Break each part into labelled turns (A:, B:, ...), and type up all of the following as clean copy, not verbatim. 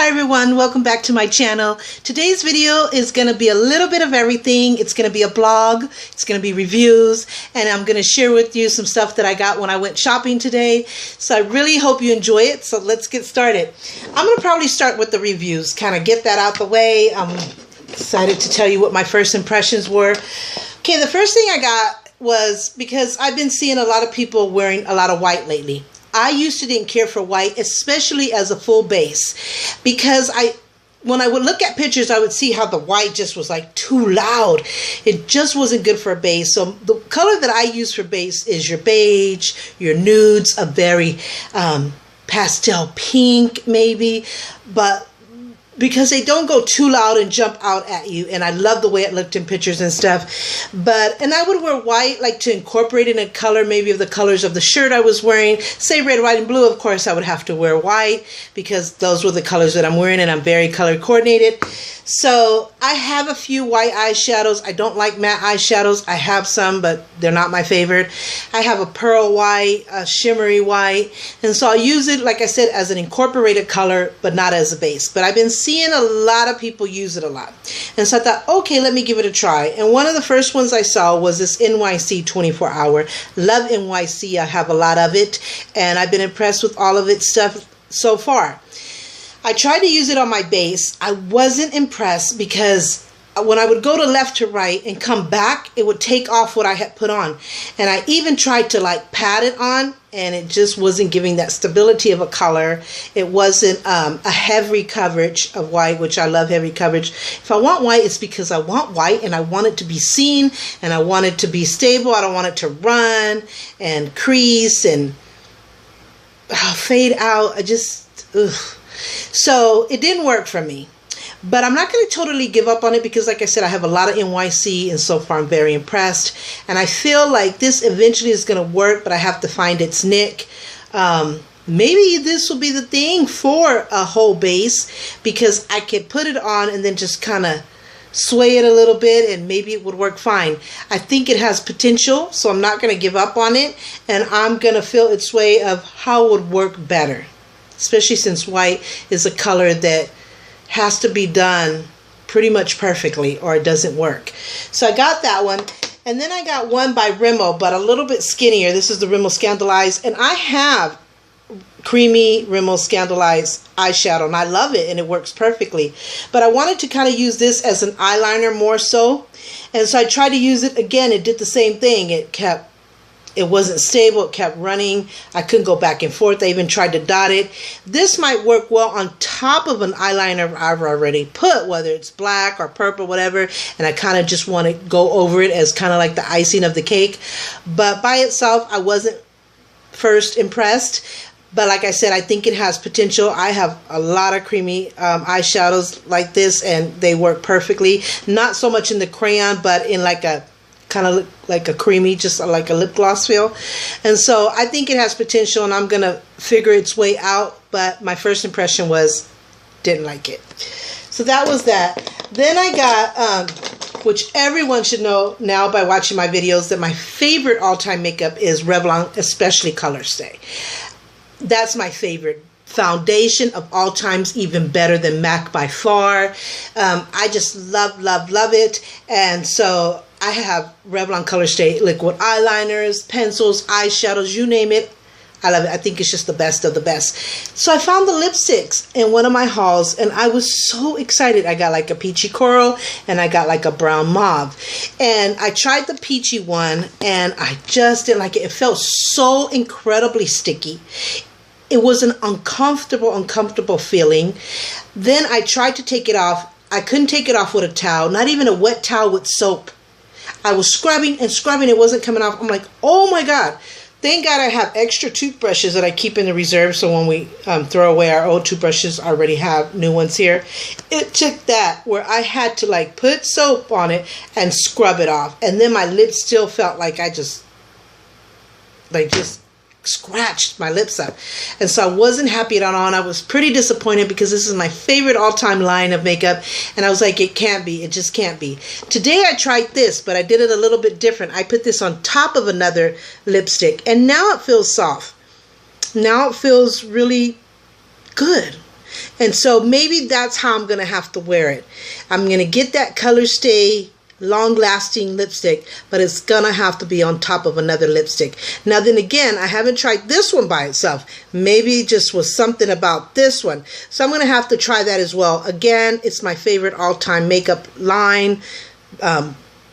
A: Hi everyone, welcome back to my channel. Today's video is going to be a little bit of everything. It's going to be a blog, it's going to be reviews, and I'm going to share with you some stuff that I got when I went shopping today. So I really hope you enjoy it. So let's get started. I'm going to probably start with the reviews, kind of get that out the way. I'm excited to tell you what my first impressions were. Okay, the first thing I got was because I've been seeing a lot of people wearing a lot of white lately. I used to didn't care for white, especially as a full base, because when I would look at pictures, I would see how the white just was like too loud. It just wasn't good for a base. So the color that I use for base is your beige, your nudes, a very pastel pink maybe, but because they don't go too loud and jump out at you, and I love the way it looked in pictures and stuff. And I would wear white like to incorporate in a color, maybe of the colors of the shirt I was wearing. Say red, white, and blue, of course I would have to wear white because those were the colors that I'm wearing, and I'm very color coordinated. So I have a few white eyeshadows. I don't like matte eyeshadows. I have some, but they're not my favorite. I have a pearl white, a shimmery white, and so I use it, like I said, as an incorporated color, but not as a base. But I've been seeing a lot of people use it a lot, and so I thought, okay, let me give it a try. And one of the first ones I saw was this NYC 24 hour. Love NYC. I have a lot of it, and I've been impressed with all of its stuff so far. I tried to use it on my base. I wasn't impressed because when I would go to left to right and come back, it would take off what I had put on. And I even tried to like pat it on, and it just wasn't giving that stability of a color. It wasn't a heavy coverage of white, which I love heavy coverage. If I want white, it's because I want white and I want it to be seen and I want it to be stable. I don't want it to run and crease and fade out. Ugh. So it didn't work for me, but I'm not going to totally give up on it because, like I said, I have a lot of NYC, and so far I'm very impressed. And I feel like this eventually is going to work, but I have to find its nick. Maybe this will be the thing for a whole base, because I could put it on and then just kind of sway it a little bit, and maybe it would work fine. I think it has potential, so I'm not going to give up on it, and I'm going to feel its way of how it would work better. Especially since white is a color that has to be done pretty much perfectly or it doesn't work. So I got that one. And then I got one by Rimmel, but a little bit skinnier. This is the Rimmel Scandaleyes. And I have creamy Rimmel Scandaleyes eyeshadow, and I love it, and it works perfectly. But I wanted to kind of use this as an eyeliner more so. And so I tried to use it again. It did the same thing. It wasn't stable. It kept running. I couldn't go back and forth. I even tried to dot it. This might work well on top of an eyeliner I've already put, whether it's black or purple, whatever. And I kind of just want to go over it as kind of like the icing of the cake. But by itself, I wasn't first impressed. But like I said, I think it has potential. I have a lot of creamy eyeshadows like this, and they work perfectly. Not so much in the crayon, but in like a kind of look like a creamy, just like a lip gloss feel. And so I think it has potential, and I'm going to figure its way out. But my first impression was, didn't like it. So that was that. Then I got, which everyone should know now by watching my videos, that my favorite all-time makeup is Revlon, especially Color Stay. That's my favorite foundation of all times, even better than MAC by far. I just love, love, love it. And so I have Revlon Color Stay liquid eyeliners, pencils, eyeshadows, you name it. I love it. I think it's just the best of the best. So I found the lipsticks in one of my hauls, and I was so excited. I got like a peachy coral, and I got like a brown mauve. And I tried the peachy one, and I just didn't like it. It felt so incredibly sticky. It was an uncomfortable feeling. Then I tried to take it off. I couldn't take it off with a towel, not even a wet towel with soap. I was scrubbing and scrubbing. It wasn't coming off. I'm like, oh my God. Thank God I have extra toothbrushes that I keep in the reserve, so when we throw away our old toothbrushes, I already have new ones here. It took that where I had to like put soap on it and scrub it off. And then my lips still felt like I just scratched my lips up. And so I wasn't happy at all, and I was pretty disappointed because this is my favorite all-time line of makeup, and I was like, it can't be. It just can't be. Today I tried this, but I did it a little bit different. I put this on top of another lipstick, and now it feels soft. Now it feels really good. And so maybe that's how I'm going to have to wear it. I'm going to get that Color Stay long-lasting lipstick, but it's going to have to be on top of another lipstick. Now then again, I haven't tried this one by itself. Maybe it just was something about this one. So I'm going to have to try that as well. Again, it's my favorite all-time makeup line,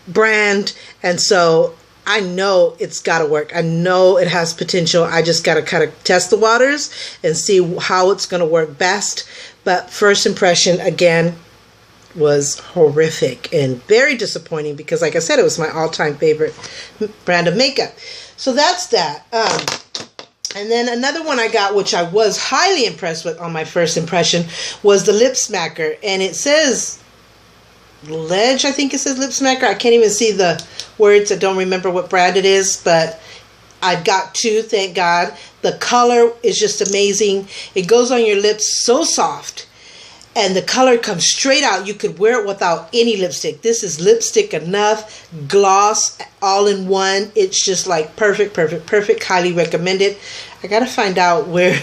A: brand, and so I know it's got to work. I know it has potential. I just got to kind of test the waters and see how it's going to work best. But first impression, again, was horrific and very disappointing because, like I said, it was my all-time favorite brand of makeup. So that's that. And then another one I got, which I was highly impressed with on my first impression, was the Lip Smacker. And it says Ledge, I think it says Lip Smacker. I can't even see the words. I don't remember what brand it is, but I've got two, thank God. The color is just amazing. It goes on your lips so soft. And the color comes straight out. You could wear it without any lipstick. This is lipstick enough, gloss, all in one. It's just like perfect, perfect, perfect. Highly recommended. I got to find out where.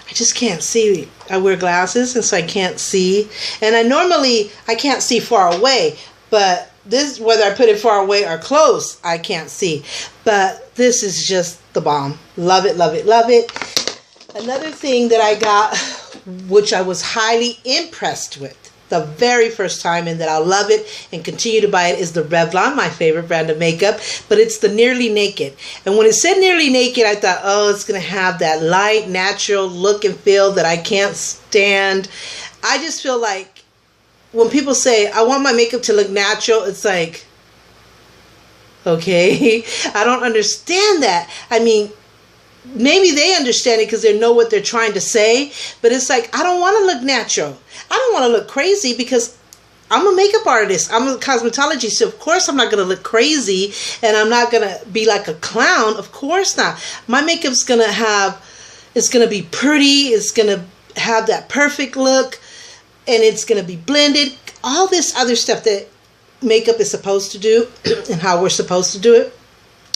A: I just can't see. I wear glasses, and so I can't see. And I can't see far away. But this, whether I put it far away or close, I can't see. But this is just the bomb. Love it, love it, love it. Another thing that I got, which I was highly impressed with the very first time, and that I'll love it and continue to buy it, is the Revlon, my favorite brand of makeup, but it's the Nearly Naked. And when it said Nearly Naked, I thought, oh, it's going to have that light, natural look and feel that I can't stand. I just feel like when people say, I want my makeup to look natural, it's like, okay, I don't understand that. I mean, maybe they understand it because they know what they're trying to say, but it's like, I don't want to look natural. I don't want to look crazy because I'm a makeup artist. I'm a cosmetologist, so of course I'm not going to look crazy, and I'm not going to be like a clown. Of course not. My makeup's going to have, it's going to be pretty. It's going to have that perfect look, and it's going to be blended. All this other stuff that makeup is supposed to do and how we're supposed to do it.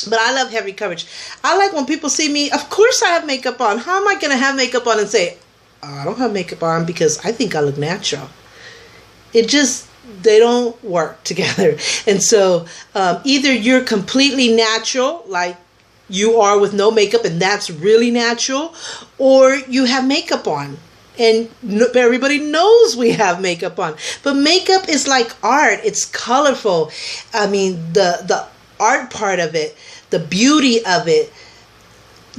A: But I love heavy coverage. I like when people see me, of course I have makeup on. How am I going to have makeup on and say, oh, I don't have makeup on because I think I look natural? It just, they don't work together. And so either you're completely natural, like you are with no makeup, and that's really natural, or you have makeup on. And everybody knows we have makeup on. But makeup is like art. It's colorful. I mean, the art part of it, the beauty of it,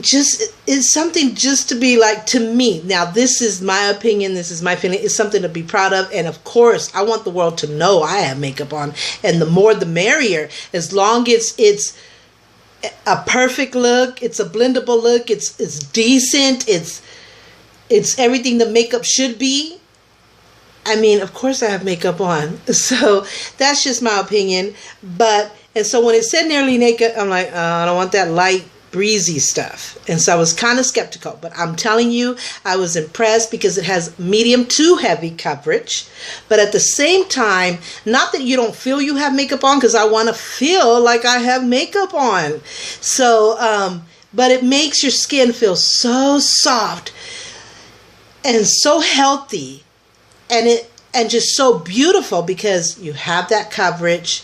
A: just is something just to be like, to me. Now, this is my opinion. This is my feeling. It's something to be proud of. And of course, I want the world to know I have makeup on. And the more, the merrier. As long as it's a perfect look, it's a blendable look, it's decent, it's everything the makeup should be. I mean, of course I have makeup on. So that's just my opinion. And so when it said Nearly Naked, I'm like, I don't want that light, breezy stuff. And so I was kind of skeptical. But I'm telling you, I was impressed because it has medium to heavy coverage. But at the same time, not that you don't feel you have makeup on, because I want to feel like I have makeup on. So, but it makes your skin feel so soft and so healthy, and just so beautiful because you have that coverage.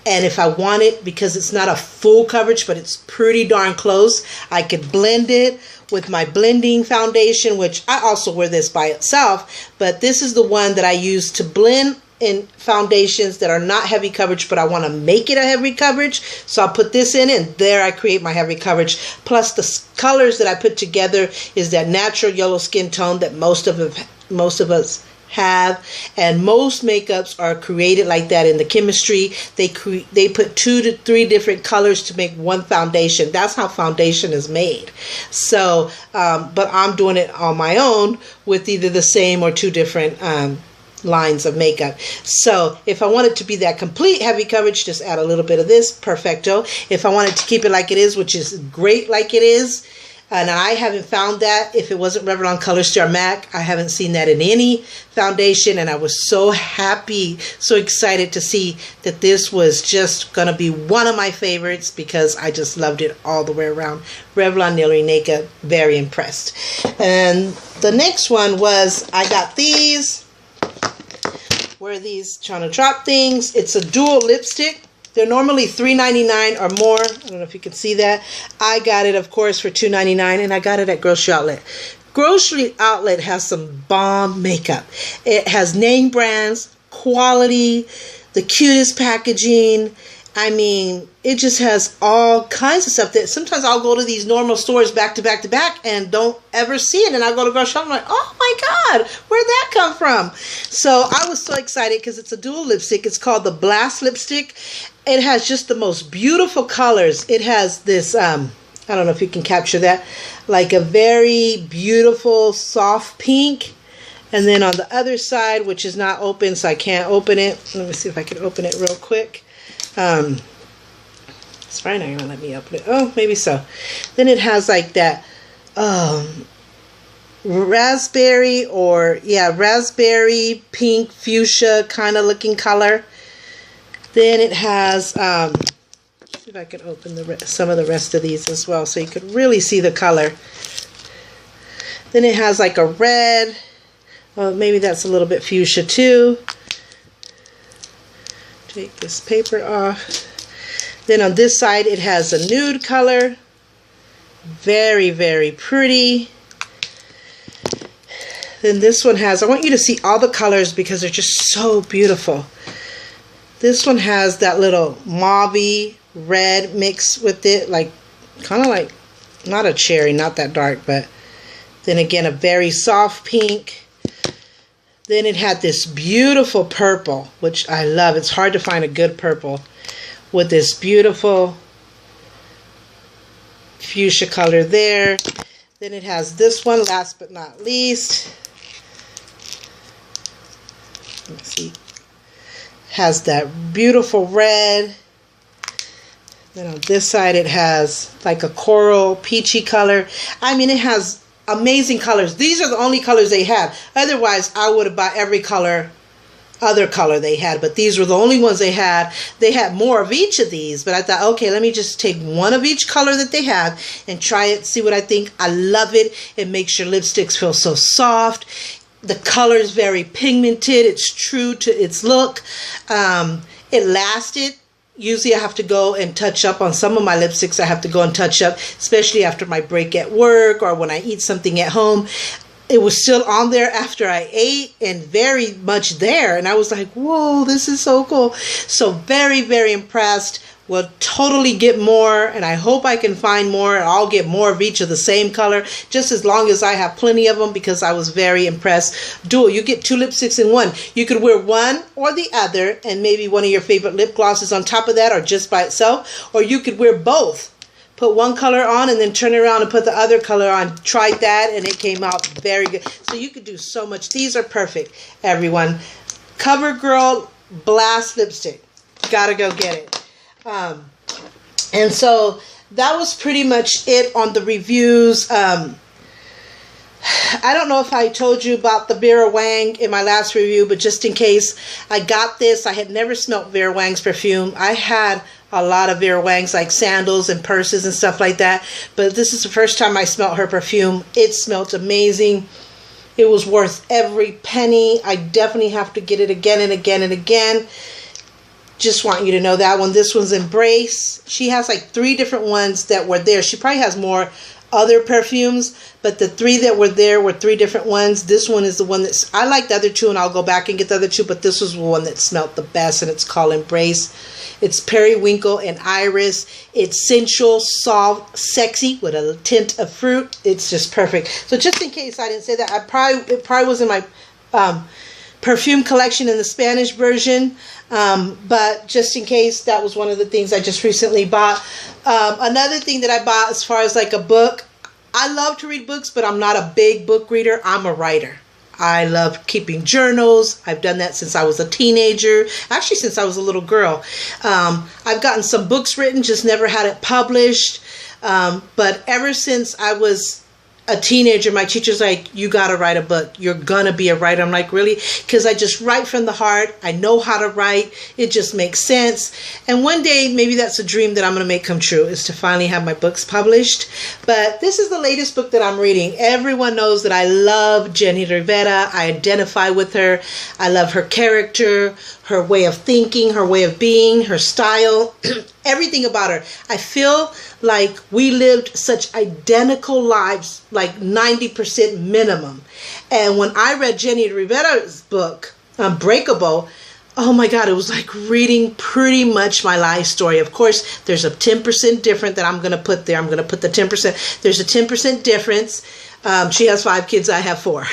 A: And if I want it, because it's not a full coverage, but it's pretty darn close, I could blend it with my blending foundation, which I also wear this by itself. But this is the one that I use to blend in foundations that are not heavy coverage, but I want to make it a heavy coverage. So I'll put this in, and there I create my heavy coverage. Plus the colors that I put together is that natural yellow skin tone that most of us have, and most makeups are created like that in the chemistry. They put 2 to 3 different colors to make one foundation. That's how foundation is made. So but I'm doing it on my own with either the same or 2 different lines of makeup. So if I want it to be that complete heavy coverage, just add a little bit of this, perfecto. If I wanted to keep it like it is, which is great like it is, And I haven't found that. If it wasn't Revlon Color Star MAC, I haven't seen that in any foundation. And I was so happy, so excited to see that this was just going to be one of my favorites because I just loved it all the way around. Revlon Nail Naked, very impressed. And the next one was, I got these. Were these China Drop things. It's a dual lipstick. They're normally $3.99 or more. I don't know if you can see that. I got it, of course, for $2.99, and I got it at Grocery Outlet. Grocery Outlet has some bomb makeup. It has name brands, quality, the cutest packaging. I mean, it just has all kinds of stuff that sometimes I'll go to these normal stores back to back to back and don't ever see it. And I'll go to Grocery Outlet, I'm like, oh my God, where'd that come from? So I was so excited because it's a dual lipstick. It's called the Blast Lipstick. It has just the most beautiful colors. It has this, I don't know if you can capture that, like a very beautiful soft pink. And then on the other side, which is not open, so I can't open it. Let me see if I can open it real quick. It's probably not going to let me open it. Oh, maybe so. Then it has like that raspberry pink fuchsia kind of looking color. Then it has, see if I can open some of the rest of these as well so you could really see the color. Then it has like a red. Well, maybe that's a little bit fuchsia too. Take this paper off. Then on this side it has a nude color. Very, very pretty. Then this one has, I want you to see all the colors because they're just so beautiful. This one has that little mauve red mix with it, like kind of like, not a cherry, not that dark, but then again a very soft pink. Then it had this beautiful purple, which I love. It's hard to find a good purple with this beautiful fuchsia color there. Then it has this one, last but not least. Let me see. Has that beautiful red. Then on this side it has like a coral peachy color. I mean, it has amazing colors. These are the only colors they had. Otherwise, I would have bought every other color they had, but these were the only ones they had. They had more of each of these, but I thought, okay, let me just take one of each color that they have and try it, see what I think. I love it. It makes your lipsticks feel so soft. The color is very pigmented. It's true to its look. It lasted. Usually I have to go and touch up on some of my lipsticks. I have to go and touch up, especially after my break at work or when I eat something at home. It was still on there after I ate and very much there. And I was like, whoa, this is so cool. So very, very impressed. Will totally get more, and I hope I can find more. I'll get more of each of the same color, just as long as I have plenty of them, because I was very impressed. Dual, you get two lipsticks in one. You could wear one or the other, and maybe one of your favorite lip glosses on top of that, or just by itself, or you could wear both. Put one color on and then turn around and put the other color on. Tried that, and it came out very good. So you could do so much. These are perfect, everyone. CoverGirl Blast Lipstick. Gotta go get it. And so that was pretty much it on the reviews. I don't know if I told you about the Vera Wang in my last review, but just in case, I got this. I had never smelled Vera Wang's perfume. I had a lot of Vera Wang's, like sandals and purses and stuff like that, but this is the first time I smelled her perfume. It smelled amazing. It was worth every penny. I definitely have to get it again and again and again. Just want you to know that one. This one's Embrace. She has like 3 different ones that were there. She probably has more other perfumes, but the 3 that were there were 3 different ones. This one is the one that's, I like the other 2 and I'll go back and get the other 2, but this was the one that smelled the best, and it's called Embrace. It's periwinkle and iris. It's sensual, soft, sexy with a tint of fruit. It's just perfect. So just in case I didn't say that, it probably was in my perfume collection in the Spanish version. But just in case, that was one of the things I just recently bought. Another thing that I bought as far as like a book, I love to read books, but I'm not a big book reader. I'm a writer. I love keeping journals. I've done that since I was a teenager. Actually, since I was a little girl. I've gotten some books written, just never had it published. But ever since I was a teenager, my teacher's like, you got to write a book. You're going to be a writer. I'm like, really? Because I just write from the heart. I know how to write. It just makes sense. And one day, maybe that's a dream that I'm going to make come true, is to finally have my books published. But this is the latest book that I'm reading. Everyone knows that I love Jenni Rivera. I identify with her. I love her character, her way of thinking, her way of being, her style, everything about her. I feel like we lived such identical lives, like 90% minimum. And when I read Jenni Rivera's book, Unbreakable, oh my God, it was like reading pretty much my life story. Of course, there's a 10% different that I'm going to put there. I'm going to put the 10%. There's a 10% difference. She has 5 kids, I have 4.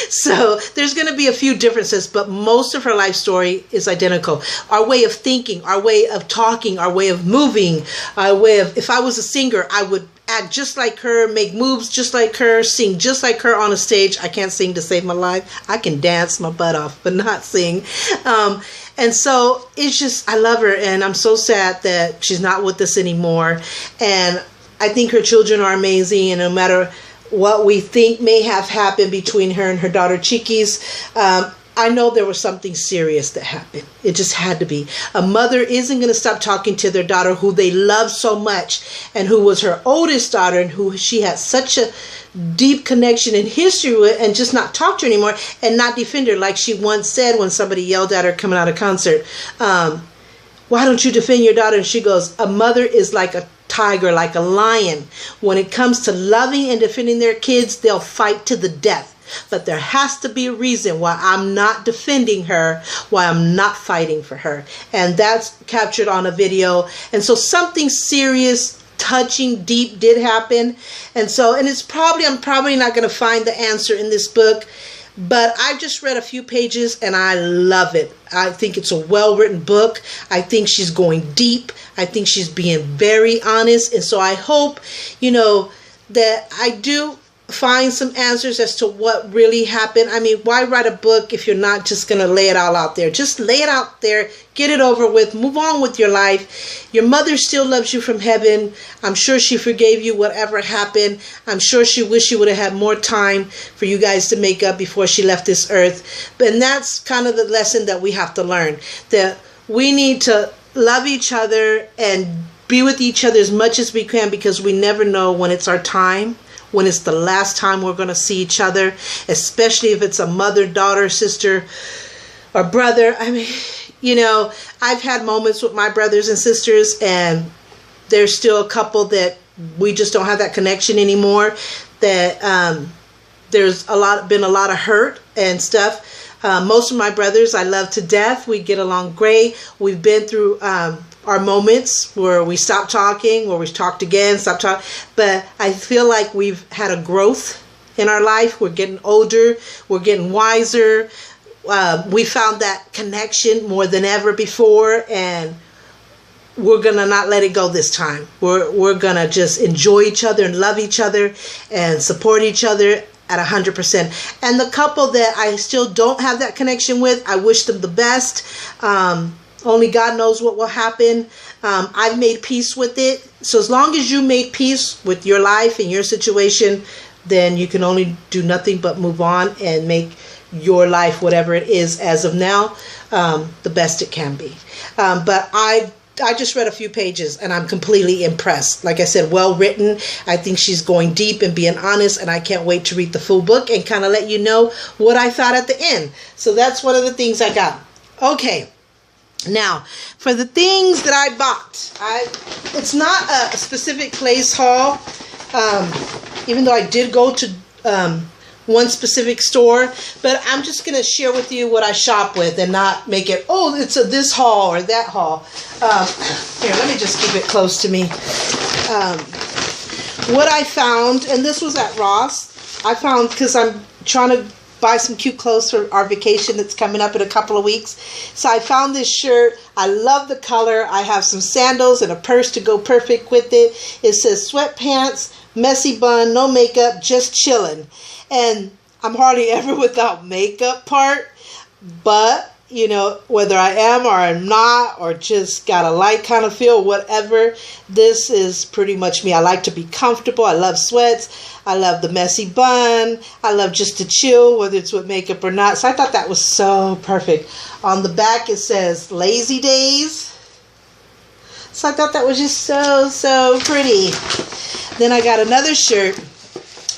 A: So there's going to be a few differences, but most of her life story is identical. Our way of thinking, our way of talking, our way of moving, our way of, if I was a singer, I would act just like her, make moves just like her, sing just like her on a stage. I can't sing to save my life. I can dance my butt off, but not sing. And so it's just, I love her, and I'm so sad that she's not with us anymore. And I think her children are amazing, and no matter what we think may have happened between her and her daughter Chiquis, I know there was something serious that happened. It just had to be. A mother isn't going to stop talking to their daughter who they love so much, and who was her oldest daughter, and who she had such a deep connection and history with, and just not talk to her anymore and not defend her. Like she once said when somebody yelled at her coming out of concert, why don't you defend your daughter? And she goes, a mother is like a tiger, like a lion. When it comes to loving and defending their kids, they'll fight to the death. But there has to be a reason why I'm not defending her, why I'm not fighting for her. And that's captured on a video. And so something serious, touching, deep did happen. And it's probably, I'm probably not going to find the answer in this book, but I just read a few pages and I love it. I think it's a well-written book. I think she's going deep. I think she's being very honest. And so I hope, that I do find some answers as to what really happened. I mean, why write a book if you're not just going to lay it all out there? Just lay it out there, get it over with, move on with your life. Your mother still loves you from heaven. I'm sure she forgave you whatever happened. I'm sure she wished she would have had more time for you guys to make up before she left this earth. And that's kind of the lesson that we have to learn, that we need to love each other and be with each other as much as we can, because we never know when it's our time, when it's the last time we're going to see each other, especially if it's a mother, daughter, sister, or brother. I mean, I've had moments with my brothers and sisters, and there's still a couple that we just don't have that connection anymore, that there's been a lot of hurt and stuff. Most of my brothers I love to death. We get along great. We've been through our moments where we stopped talking, where we talked again, stopped talking. But I feel like we've had a growth in our life. We're getting older. We're getting wiser. We found that connection more than ever before, and we're going to not let it go this time. We're going to just enjoy each other and love each other and support each other at 100%. And the couple that I still don't have that connection with, I wish them the best. Only God knows what will happen. I've made peace with it. So as long as you made peace with your life and your situation, then you can only do nothing but move on and make your life, whatever it is as of now, the best it can be. But I just read a few pages and I'm completely impressed. Like I said, well written. I think she's going deep and being honest, and I can't wait to read the full book and kind of let you know what I thought at the end. So that's one of the things I got. Okay. Now, for the things that I bought, it's not a specific place haul, even though I did go to one specific store, but I'm just going to share with you what I shop with and not make it, oh, it's this haul or that haul. Here, let me just keep it close to me. What I found, and this was at Ross, I found, because I'm trying to buy some cute clothes for our vacation that's coming up in a couple of weeks. So I found this shirt. I love the color. I have some sandals and a purse to go perfect with it. It says sweatpants, messy bun, no makeup, just chilling. And I'm hardly ever without makeup part, but you know, whether I am or I'm not, or just got a light kind of feel, whatever, this is pretty much me. I like to be comfortable. I love sweats. I love the messy bun. I love just to chill, whether it's with makeup or not. So I thought that was so perfect. On the back it says Lazy Days. So I thought that was just so pretty. Then I got another shirt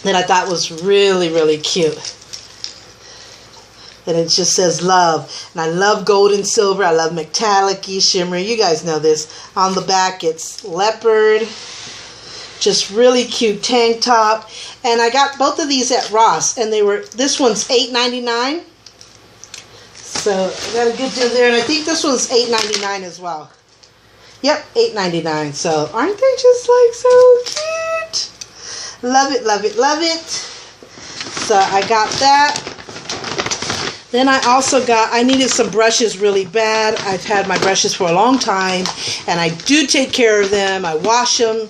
A: that I thought was really cute. And it just says love. And I love gold and silver. I love metallic-y, shimmery. You guys know this. On the back, it's leopard. Just really cute tank top. And I got both of these at Ross. And they were, this one's $8.99. So I got a good deal there. And I think this one's $8.99 as well. Yep, $8.99. So aren't they just like so cute? Love it, love it, love it. So I got that. Then I also got, I needed some brushes really bad. I've had my brushes for a long time, and I do take care of them. I wash them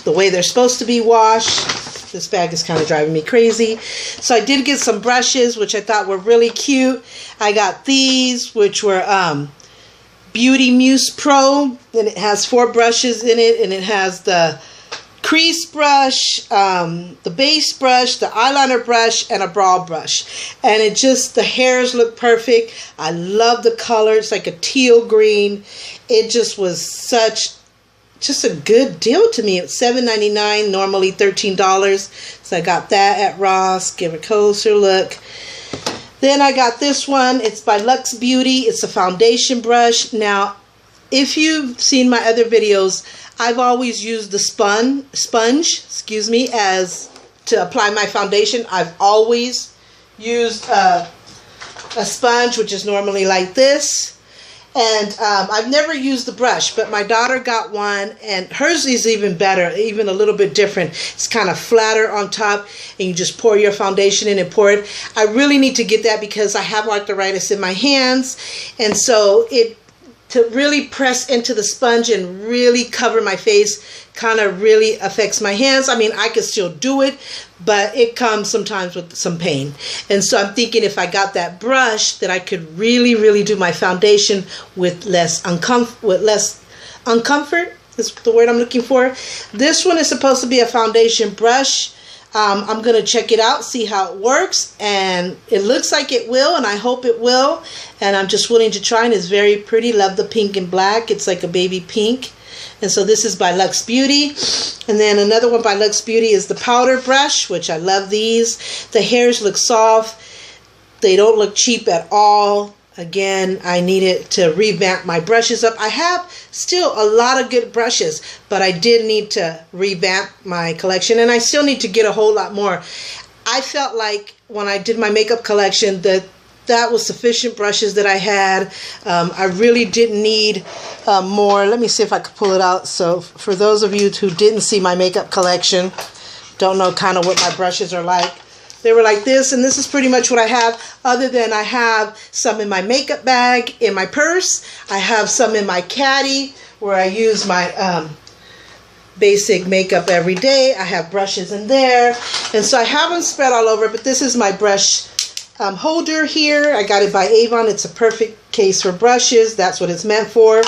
A: the way they're supposed to be washed. This bag is kind of driving me crazy. So I did get some brushes, which I thought were really cute. I got these, which were Beauty Muse Pro, and it has 4 brushes in it, and it has the crease brush, the base brush, the eyeliner brush, and a brow brush. And it just, the hairs look perfect. I love the color. It's like a teal green. It just was just a good deal to me. It's $7.99, normally $13. So I got that at Ross. Give a closer look. Then I got this one. It's by Luxe Beauty. It's a foundation brush. Now, if you've seen my other videos, I've always used the sponge, as to apply my foundation. I've always used a sponge, which is normally like this. And I've never used the brush, but my daughter got one, and hers is even better, even a little bit different. It's kind of flatter on top, and you just pour your foundation in and pour it. I really need to get that because I have arthritis in my hands, and so to really press into the sponge and really cover my face kind of really affects my hands. I mean, I could still do it, but it comes sometimes with some pain. And so I'm thinking if I got that brush, that I could really do my foundation with less uncomfort is the word I'm looking for. This one is supposed to be a foundation brush. I'm going to check it out, see how it works, and it looks like it will, and I hope it will, and I'm just willing to try, and it's very pretty. Love the pink and black. It's like a baby pink. And so this is by Luxe Beauty. And then another one by Luxe Beauty is the powder brush, which I love these. The hairs look soft. They don't look cheap at all. Again, I needed to revamp my brushes up. I have still a lot of good brushes, but I did need to revamp my collection, and I still need to get a whole lot more. I felt like when I did my makeup collection that was sufficient brushes that I had. I really didn't need more. Let me see if I could pull it out. So for those of you who didn't see my makeup collection, don't know kind of what my brushes are like, they were like this, and this is pretty much what I have, other than I have some in my makeup bag, in my purse. I have some in my caddy where I use my basic makeup every day. I have brushes in there, and so I have them spread all over, but this is my brush holder here. I got it by Avon. It's a perfect case for brushes. That's what it's meant for.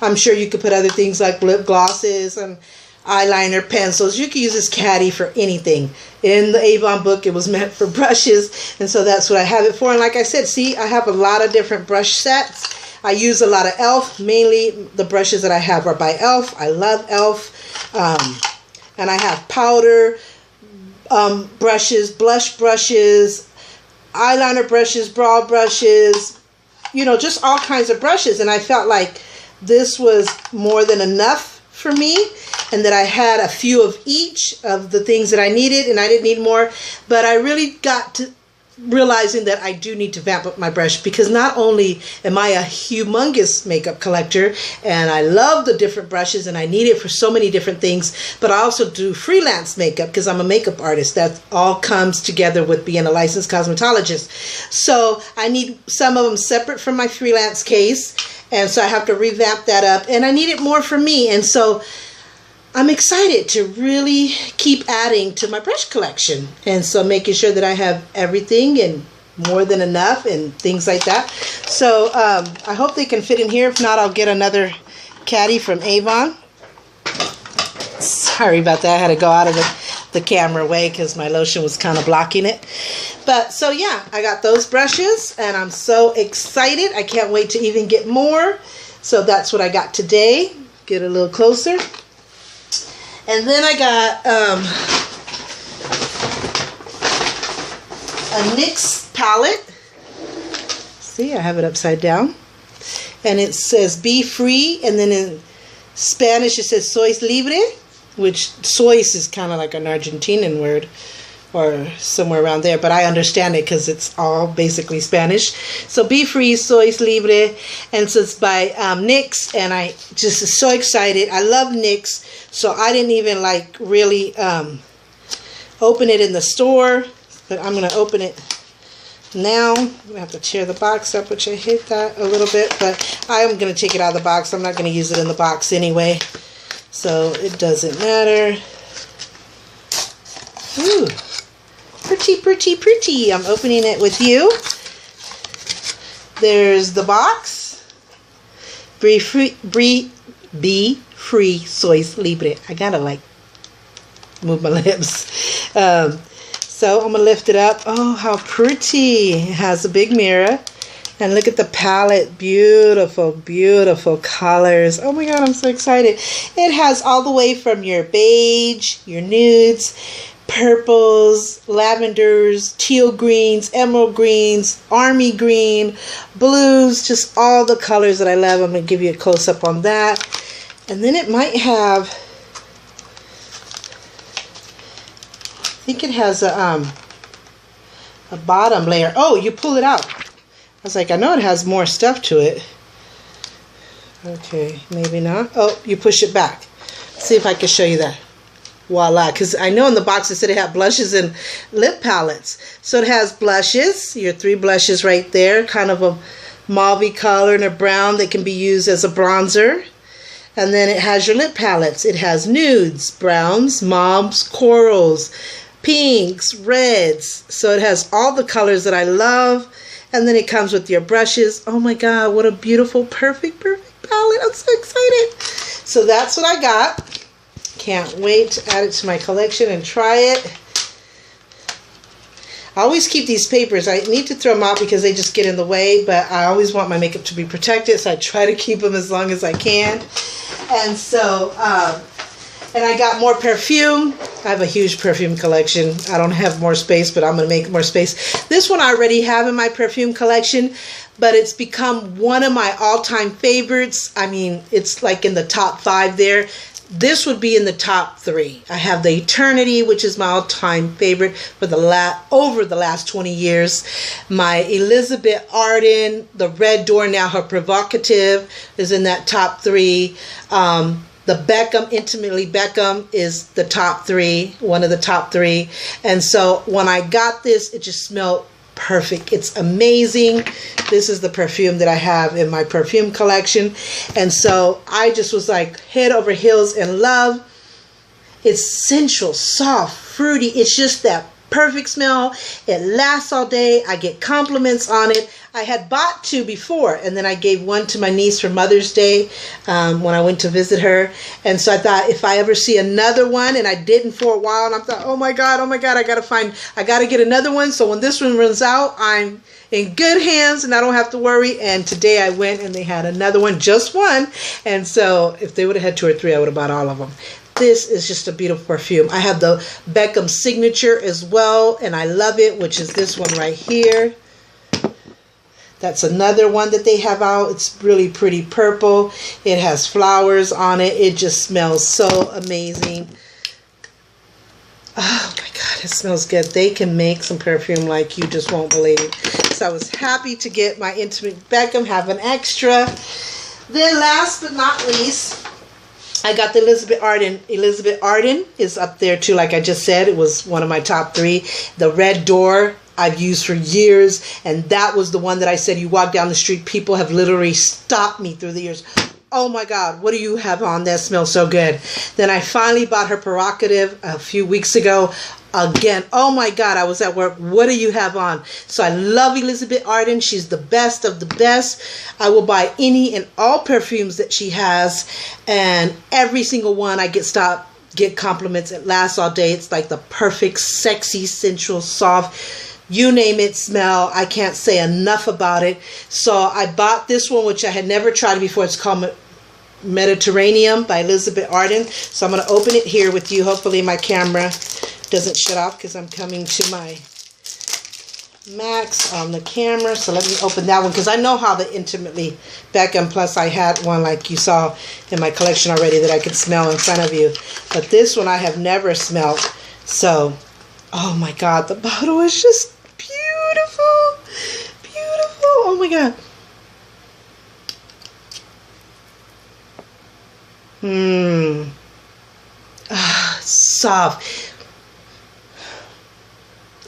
A: I'm sure you could put other things like lip glosses and eyeliner, pencils. You can use this caddy for anything. In the Avon book, it was meant for brushes, and so that's what I have it for. And like I said, see, I have a lot of different brush sets. I use a lot of e.l.f. Mainly the brushes that I have are by e.l.f. I love e.l.f. And I have powder brushes, blush brushes, eyeliner brushes, brow brushes, you know, just all kinds of brushes. And I felt like this was more than enough for me, and that I had a few of each of the things that I needed, and I didn't need more. But I really got to realizing that I do need to vamp up my brush, because not only am I a humongous makeup collector and I love the different brushes and I need it for so many different things, but I also do freelance makeup because I'm a makeup artist. That all comes together with being a licensed cosmetologist. So I need some of them separate from my freelance case, and so I have to revamp that up, and I need it more for me. And so I'm excited to really keep adding to my brush collection, and so making sure that I have everything and more than enough and things like that. So I hope they can fit in here. If not, I'll get another caddy from Avon. Sorry about that. I had to go out of the camera way because my lotion was kind of blocking it. But so yeah, I got those brushes and I'm so excited. I can't wait to even get more. So that's what I got today. Get a little closer. And then I got a NYX palette. See, I have it upside down. And it says be free, and then in Spanish it says sois libre, which sois is kind of like an Argentinian word or somewhere around there, but I understand it because it's all basically Spanish. So be free, sois libre, and so it's by NYX, and I just is so excited. I love NYX, so I didn't even like really open it in the store, but I'm going to open it now. I'm going to have to tear the box up, which I hate that a little bit, but I'm going to take it out of the box. I'm not going to use it in the box anyway, so it doesn't matter. Ooh, pretty, pretty, pretty. I'm opening it with you. There's the box. Be free, sois libre. I gotta like move my lips. So I'm gonna lift it up. Oh, how pretty. It has a big mirror. And look at the palette. Beautiful, beautiful colors. Oh my God, I'm so excited. It has all the way from your beige, your nudes, purples, lavenders, teal greens, emerald greens, army green, blues, just all the colors that I love. I'm going to give you a close-up on that. And then it might have, I think it has a bottom layer. Oh, you pull it out. I was like, I know it has more stuff to it. Okay, maybe not. Oh, you push it back. See if I can show you that. Voila, because I know in the box it said it had blushes and lip palettes. So it has blushes, your 3 blushes right there, kind of a mauve color and a brown that can be used as a bronzer. And then it has your lip palettes. It has nudes, browns, mauves, corals, pinks, reds. So it has all the colors that I love. And then it comes with your brushes. Oh my God, what a beautiful, perfect palette. I'm so excited. So that's what I got. Can't wait to add it to my collection and try it. I always keep these papers. I need to throw them out because they just get in the way, but I always want my makeup to be protected, so I try to keep them as long as I can. And so, and I got more perfume. I have a huge perfume collection. I don't have more space, but I'm going to make more space. This one I already have in my perfume collection, but it's become one of my all-time favorites. I mean, it's like in the top 5 there. This would be in the top 3. I have the Eternity, which is my all-time favorite for over the last 20 years. My Elizabeth Arden, the Red Door, now her Provocative, is in that top 3. The Beckham, Intimately Beckham, is the top 3, one of the top 3. And so when I got this, it just smelled perfect. It's amazing. This is the perfume that I have in my perfume collection. And so I just was like head over heels in love. It's sensual, soft, fruity. It's just that perfect smell. It lasts all day. I get compliments on it. I had bought 2 before, and then I gave one to my niece for Mother's Day when I went to visit her. And so I thought if I ever see another one, and I didn't for a while, and I thought, oh my God, I gotta get another one. So when this one runs out, I'm in good hands and I don't have to worry. And today I went and they had another one, just one. And so if they would have had 2 or 3, I would have bought all of them. This is just a beautiful perfume. I have the Beckham Signature as well, and I love it, which is this one right here. That's another one that they have out. It's really pretty purple. It has flowers on it. It just smells so amazing. Oh my God, it smells good. They can make some perfume like you just won't believe. So I was happy to get my Intimate Beckham, have an extra. Then last but not least, I got the Elizabeth Arden. Elizabeth Arden is up there too, like I just said. It was one of my top 3. The Red Door I've used for years, and that was the one that I said you walk down the street, people have literally stopped me through the years. Oh my God, what do you have on that smells so good? Then I finally bought her Provocative a few weeks ago. again. Oh my God, I was at work. What do you have on? So I love Elizabeth Arden. She's the best of the best. I will buy any and all perfumes that she has, and every single one I get compliments. It lasts all day. It's like the perfect, sexy, sensual, soft, you name it smell. I can't say enough about it. So I bought this one, which I had never tried before. It's called Mediterranean by Elizabeth Arden. So I'm going to open it here with you. Hopefully my camera doesn't shut off because I'm coming to my max on the camera. So let me open that one because I know how the Intimately Beckham. Plus I had one like you saw in my collection already that I could smell in front of you. But this one I have never smelled. So, oh my God, the bottle is just beautiful. Beautiful. Oh my God. Soft.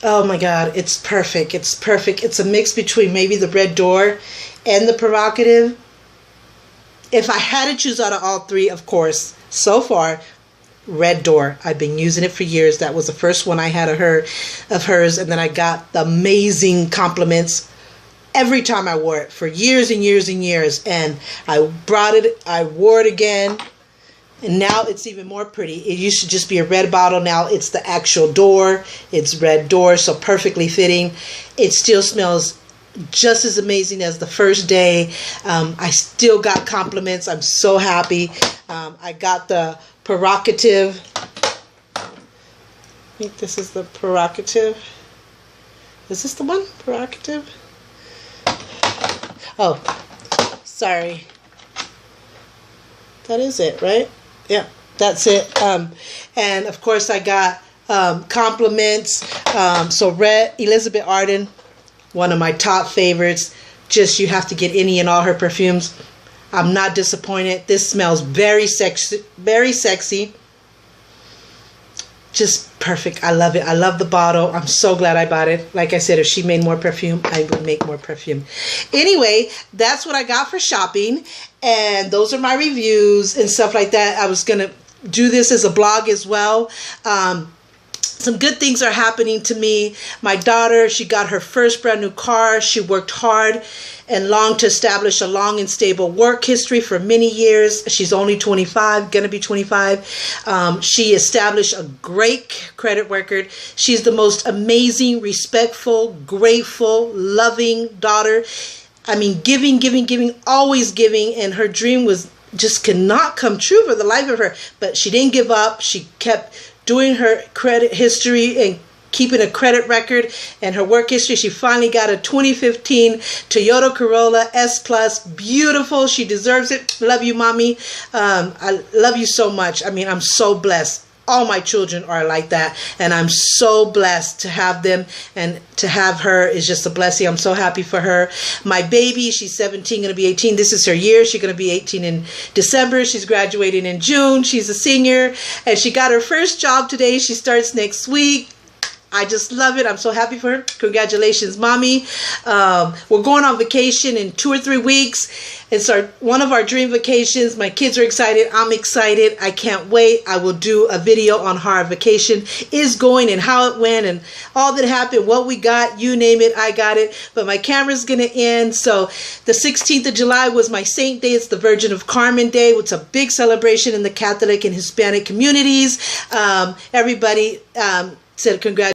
A: Oh my God, it's perfect. It's perfect. It's a mix between maybe the Red Door and the Provocative. If I had to choose out of all three, of course, so far, Red Door. I've been using it for years. That was the first one I had of hers, and then I got the amazing compliments every time I wore it for years and years and years. And I wore it again. And now it's even more pretty. It used to just be a red bottle. Now it's the actual door. It's Red Door, so perfectly fitting. It still smells just as amazing as the first day. I still got compliments. I'm so happy. I got the Provocative. I think this is the Provocative. Is this the one? Provocative? Oh, sorry. That is it, right? Yeah, that's it. And of course I got compliments. So Elizabeth Arden, one of my top favorites. Just you have to get any and all her perfumes. I'm not disappointed. This smells very sexy, very sexy. Just perfect. I love it. I love the bottle. I'm so glad I bought it. Like I said, if she made more perfume, I would make more perfume. Anyway, that's what I got for shopping. And those are my reviews and stuff like that. I was going to do this as a blog as well. Some good things are happening to me. My daughter, she got her first brand new car. She worked hard and long to establish a long and stable work history for many years. She's only 25, gonna be 25. She established a great credit record. She's the most amazing, respectful, grateful, loving daughter. I mean, giving, always giving. And her dream was just cannot come true for the life of her. But she didn't give up. She kept doing her credit history and keeping a credit record and her work history. She finally got a 2015 Toyota Corolla S Plus. Beautiful. She deserves it. Love you, mommy. I love you so much. I mean, I'm so blessed. All my children are like that, and I'm so blessed to have them, and to have her is just a blessing. I'm so happy for her. My baby, she's 17, going to be 18. This is her year. She's going to be 18 in December. She's graduating in June. She's a senior, and she got her first job today. She starts next week. I just love it. I'm so happy for her. Congratulations, mommy. We're going on vacation in 2 or 3 weeks. It's one of our dream vacations. My kids are excited. I'm excited. I can't wait. I will do a video on how our vacation is going and how it went and all that happened, what we got, you name it, I got it. But my camera's going to end. So the 16th of July was my saint day. It's the Virgin of Carmen Day. It's a big celebration in the Catholic and Hispanic communities. Everybody said congratulations.